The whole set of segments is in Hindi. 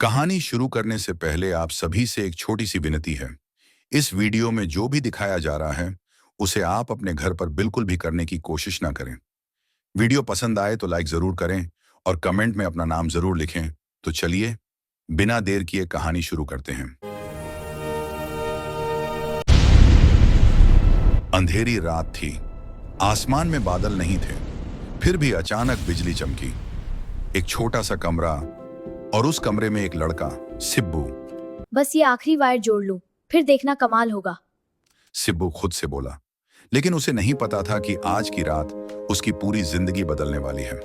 कहानी शुरू करने से पहले आप सभी से एक छोटी सी विनती है। इस वीडियो में जो भी दिखाया जा रहा है उसे आप अपने घर पर बिल्कुल भी करने की कोशिश ना करें। वीडियो पसंद आए तो लाइक जरूर करें और कमेंट में अपना नाम जरूर लिखें। तो चलिए बिना देर किए कहानी शुरू करते हैं। अंधेरी रात थी, आसमान में बादल नहीं थे, फिर भी अचानक बिजली चमकी। एक छोटा सा कमरा और उस कमरे में एक लड़का, सिब्बू। बस ये आखिरी वायर जोड़ लूं, फिर देखना कमाल होगा। सिब्बू खुद से बोला, लेकिन उसे नहीं पता था कि आज की रात उसकी पूरी जिंदगी बदलने वाली है।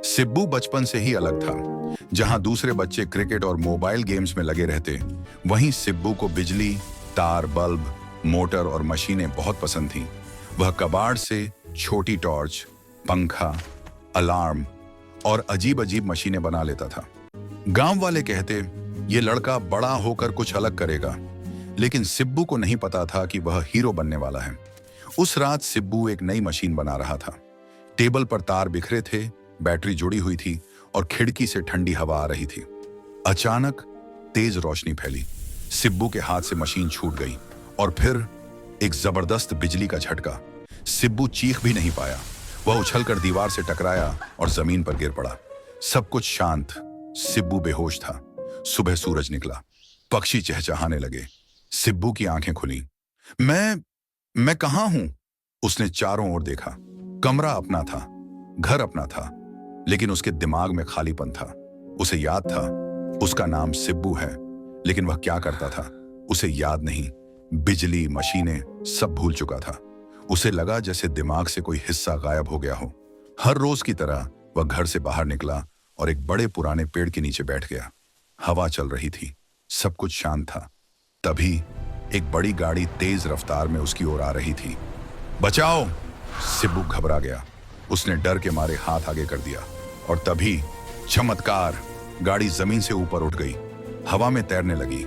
सिब्बू बचपन से ही अलग था। जहां दूसरे बच्चे क्रिकेट और मोबाइल गेम्स में लगे रहते, वहीं सिब्बू को बिजली, तार, बल्ब, मोटर और मशीनें बहुत पसंद थीं। वह कबाड़ से छोटी टॉर्च, पंखा, अलार्म और अजीब अजीब मशीनें बना लेता था। गांव वाले कहते, ये लड़का बड़ा होकर कुछ अलग करेगा, लेकिन सिब्बू को नहीं पता था कि वह हीरो बनने वाला है। उस रात सिब्बू एक नई मशीन बना रहा था। टेबल पर तार बिखरे थे, बैटरी जुड़ी हुई थी और खिड़की से ठंडी हवा आ रही थी। अचानक तेज रोशनी फैली, सिब्बू के हाथ से मशीन छूट गई और फिर एक जबरदस्त बिजली का झटका। सिब्बू चीख भी नहीं पाया। वह उछलकर दीवार से टकराया और जमीन पर गिर पड़ा। सब कुछ शांत, सिब्बू बेहोश था। सुबह सूरज निकला, पक्षी चहचहाने लगे। सिब्बू की आंखें खुली। मैं कहां हूं? उसने चारों ओर देखा। कमरा अपना था, घर अपना था, लेकिन उसके दिमाग में खालीपन था। उसे याद था उसका नाम सिब्बू है, लेकिन वह क्या करता था उसे याद नहीं। बिजली, मशीनें, सब भूल चुका था। उसे लगा जैसे दिमाग से कोई हिस्सा गायब हो गया हो। हर रोज की तरह वह घर से बाहर निकला और एक बड़े पुराने पेड़ के नीचे बैठ गया। हवा चल रही थी, सब कुछ शांत था। तभी एक बड़ी गाड़ी तेज रफ्तार में उसकी ओर आ रही थी। बचाओ! सिब्बू घबरा गया। उसने डर के मारे हाथ आगे कर दिया और तभी चमत्कार, गाड़ी जमीन से ऊपर उठ गई, हवा में तैरने लगी।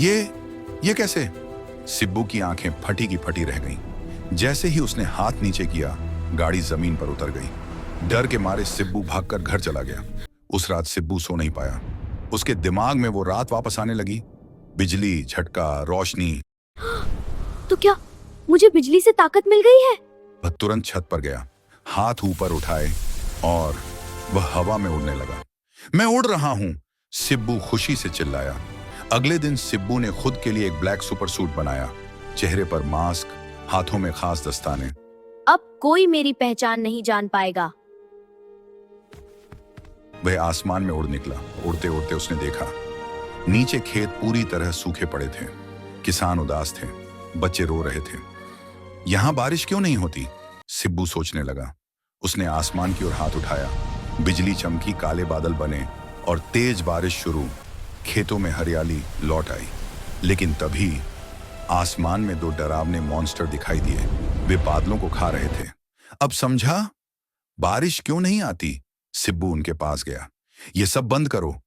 ये कैसे? सिब्बू की आंखें फटी की फटी रह गईं। जैसे ही उसने हाथ नीचे किया, गाड़ी जमीन पर उतर गई। डर के मारे सिब्बू भागकर घर चला गया। उस रात सिब्बू सो नहीं पाया। उसके दिमाग में वो रात वापस आने लगी। बिजली, झटका, रोशनी। तो क्या मुझे बिजली से ताकत मिल गई है? वह तुरंत छत पर गया, हाथ ऊपर उठाए और वह हवा में उड़ने लगा। मैं उड़ रहा हूं, सिब्बू खुशी से चिल्लाया। अगले दिन सिब्बू ने खुद के लिए एक ब्लैक सुपर सूट बनाया, चेहरे पर मास्क, हाथों में खास दस्ताने। अब कोई मेरी पहचान नहीं जान पाएगा। वह आसमान में उड़ निकला। उड़ते उड़ते उसने देखा नीचे खेत पूरी तरह सूखे पड़े थे। किसान उदास थे, बच्चे रो रहे थे। यहां बारिश क्यों नहीं होती? सिब्बू सोचने लगा। उसने आसमान की ओर हाथ उठाया। बिजली चमकी, काले बादल बने और तेज बारिश शुरू। खेतों में हरियाली लौट आई। लेकिन तभी आसमान में दो डरावने मॉन्स्टर दिखाई दिए। वे बादलों को खा रहे थे। अब समझा बारिश क्यों नहीं आती? सिब्बू उनके पास गया। ये सब बंद करो,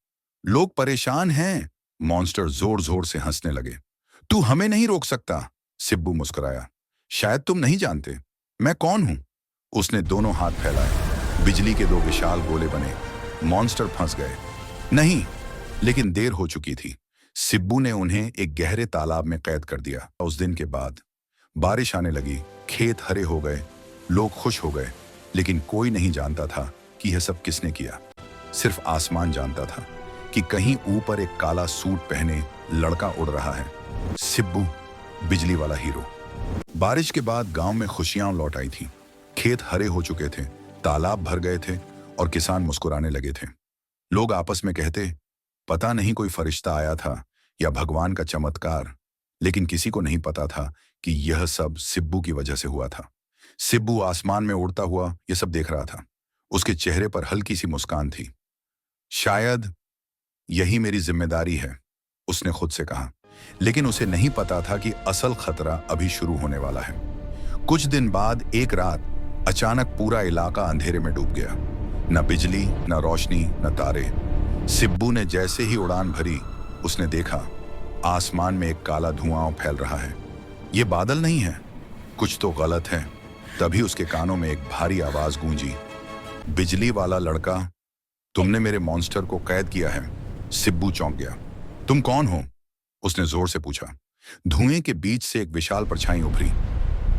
लोग परेशान हैं। मॉन्स्टर जोर जोर से हंसने लगे। तू हमें नहीं रोक सकता। सिब्बू मुस्कुराया। शायद तुम नहीं जानते मैं कौन हूं। उसने दोनों हाथ फैलाए। बिजली के दो विशाल गोले बने। मॉन्स्टर फंस गए। नहीं, लेकिन देर हो चुकी थी। सिब्बू ने उन्हें एक गहरे तालाब में कैद कर दिया। उस दिन के बाद बारिश आने लगी, खेत हरे हो गए, लोग खुश हो गए। लेकिन कोई नहीं जानता था कि यह सब किसने किया। सिर्फ आसमान जानता था कि कहीं ऊपर एक काला सूट पहने लड़का उड़ रहा है। सिब्बू, बिजली वाला हीरो। बारिश के बाद गांव में खुशियां लौट आई थी। खेत हरे हो चुके थे, तालाब भर गए थे और किसान मुस्कुराने लगे थे। लोग आपस में कहते, पता नहीं कोई फरिश्ता आया था या भगवान का चमत्कार। लेकिन किसी को नहीं पता था कि यह सब सिब्बू की वजह से हुआ था। सिब्बू आसमान में उड़ता हुआ यह सब देख रहा था। उसके चेहरे पर हल्की सी मुस्कान थी। शायद यही मेरी जिम्मेदारी है, उसने खुद से कहा। लेकिन उसे नहीं पता था कि असल खतरा अभी शुरू होने वाला है। कुछ दिन बाद एक रात अचानक पूरा इलाका अंधेरे में डूब गया। न बिजली, न रोशनी, न तारे। सिब्बू ने जैसे ही उड़ान भरी, उसने देखा आसमान में एक काला धुआं फैल रहा है। ये बादल नहीं है, कुछ तो गलत है। तभी उसके कानों में एक भारी आवाज गूंजी। बिजली वाला लड़का, तुमने मेरे मॉन्स्टर को कैद किया है। सिब्बू चौंक गया। तुम कौन हो? उसने जोर से पूछा। धुएं के बीच से एक विशाल परछाई उभरी।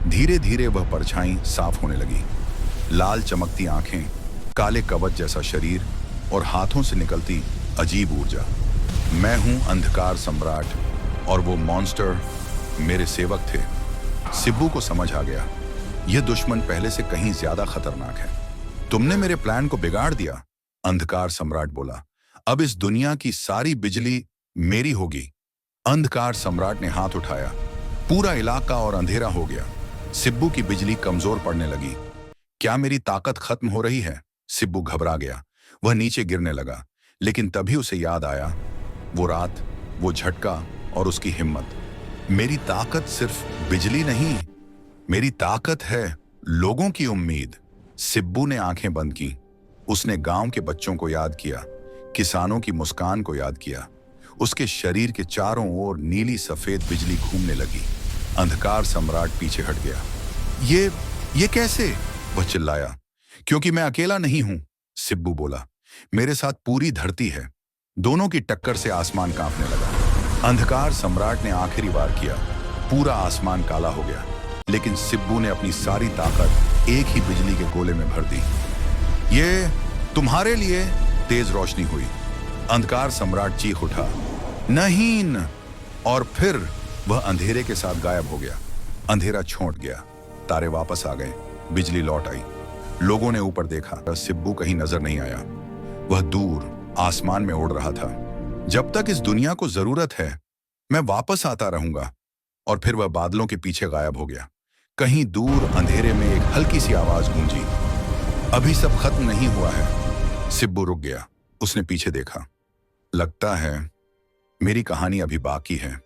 धीरे धीरे वह परछाई साफ होने लगी। लाल चमकती आंखें, काले कवच जैसा शरीर और हाथों से निकलती अजीब ऊर्जा। मैं हूं अंधकार सम्राट, और वो मॉन्स्टर मेरे सेवक थे। सिब्बू को समझ आ गया, यह दुश्मन पहले से कहीं ज्यादा खतरनाक है। तुमने मेरे प्लान को बिगाड़ दिया, अंधकार सम्राट बोला। अब इस दुनिया की सारी बिजली मेरी होगी। अंधकार सम्राट ने हाथ उठाया। पूरा इलाका और अंधेरा हो गया। सिब्बू की बिजली कमजोर पड़ने लगी। क्या मेरी ताकत खत्म हो रही है? सिब्बू घबरा गया। वह नीचे गिरने लगा, लेकिन तभी उसे याद आया, वो रात, वो झटका और उसकी हिम्मत। मेरी ताकत सिर्फ बिजली नहीं, मेरी ताकत है लोगों की उम्मीद। सिब्बू ने आंखें बंद की। उसने गांव के बच्चों को याद किया, किसानों की मुस्कान को याद किया। उसके शरीर के चारों ओर नीली सफेद बिजली घूमने लगी। अंधकार सम्राट पीछे हट गया। ये कैसे? वह चिल्लाया। क्योंकि मैं अकेला नहीं हूं, सिब्बू बोला। मेरे साथ पूरी धरती है। दोनों की टक्कर से आसमान कांपने लगा। अंधकार सम्राट ने आखिरी वार किया। पूरा आसमान काला हो गया, लेकिन सिब्बू ने अपनी सारी ताकत एक ही बिजली के गोले में भर दी। ये तुम्हारे लिए। तेज रोशनी हुई। अंधकार सम्राट चीख उठा, नहीं न! और फिर वह अंधेरे के साथ गायब हो गया। अंधेरा छोंट गया। तारे वापस आ गए। बिजली लौट आई। लोगों ने ऊपर देखा। सिब्बू कहीं नजर नहीं आया। वह दूर आसमान में उड़ रहा था। जब तक इस दुनिया को जरूरत है, मैं वापस आता रहूंगा। और फिर वह बादलों के पीछे गायब हो गया। कहीं दूर अंधेरे में एक हल्की सी आवाज गूंजी, अभी सब खत्म नहीं हुआ है। सिब्बू रुक गया। उसने पीछे देखा। लगता है मेरी कहानी अभी बाकी है।